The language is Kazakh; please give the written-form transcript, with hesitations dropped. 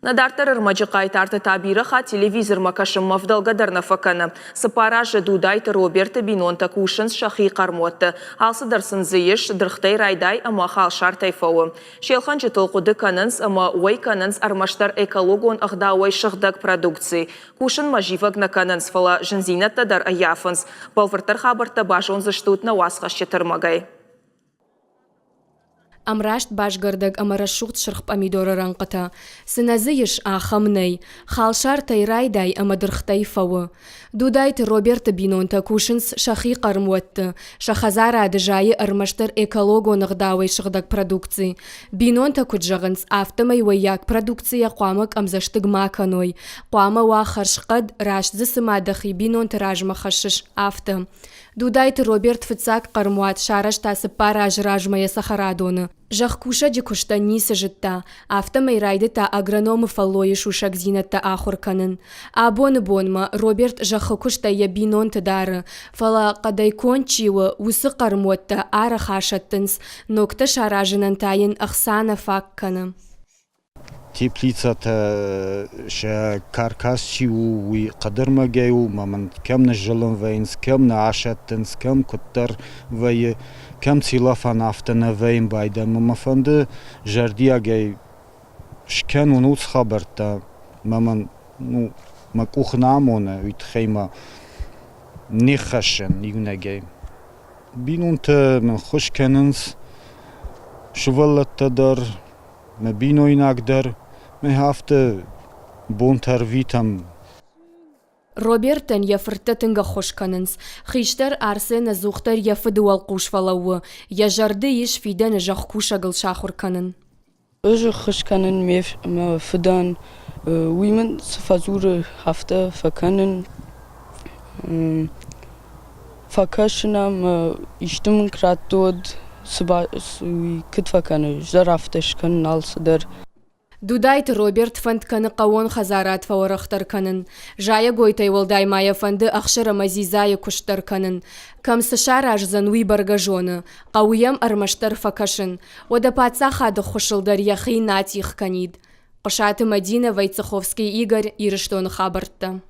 Надартар ырмаджықай тарты табиры ха телевизор макашым мавдалгадарна факаны. Сапаражы дудайты Роберты Бинонта кушынс шахи қармотты. Алсыдарсын зыйыш дырхтай райдай ама халшар тайфауы. Шелхан жытылқуды канынс ама уай канынс армаштар экологон ағдауай шығдаг продукции. Кушын маживаг на канынс фала жынзинаттадар аяфынс. Балвыртар хабарта башонзы штутна уасқаш четырмагай. Амрашт башгардак амарашуқт шырх помидоры ранқыта. Сыназыйыш ахамнай. Халшар тайрайдай амадырхтай фауы. Дудайты Роберта Бинонта кушынс шахи қармуатты. Шахазара адыжайы армаштар экологон ағдауай шығдаг продукции. Бинонта күджағынс автомай ваяк продукция қуамық амзаштыг маканой. Қуама ва харшқад рашзы сымадахи Бинонта ражма хашыш авто. Дудайты Роберт фыцак қармуат шараш тасы параж ражмая сахарадоны. Жахкуша джекушта нисы жытта, автомай райды та агрономы фаллойы шушак зинатта ахурканын. Абоны бонма Роберт жахкушта я Бинонты дары, фала қадай кончиуы усы қармуатта ара хашаттынс, нокта шаражынан тайын ахсана факканы. Теплицата ша каркасчи уи қадырмагайу маман кем на жилын вейнс, кем на ашаттынс, кем куттар вей, кем цилафан автана вейн байда. Мамафанды жардиагай шкен унуц хабарта маман ну макухнамона витхейма нехашен юнагай. Бинунта мен хушкенынс шувалаттадар me binoinak der, me hafte bontar vitam. Робертен яфыртатынга хошканынс. Хиштар арсена зухтар яфыдуал кушфалауы. Я жарды иш фиден жахкушагыл шахурканын. Öje хошканын меф фидан уимен сфазуры хафта факанын. Факашынам иштым кратод кытфаканы жарафтышкан алсыдыр. Дудайты Роберт фандканы қауон хазарат фаурахтар канын. Жая гойтай волдай мая фанды ақшыра мазизая куштар канын. Камсышар ажзан уи баргажоны. Қауям армаштар факашын. Ода паца хады хушылдар яхи натих канид. Қышаты Мадина Вайцеховский Игорь Ирыштон хабартта.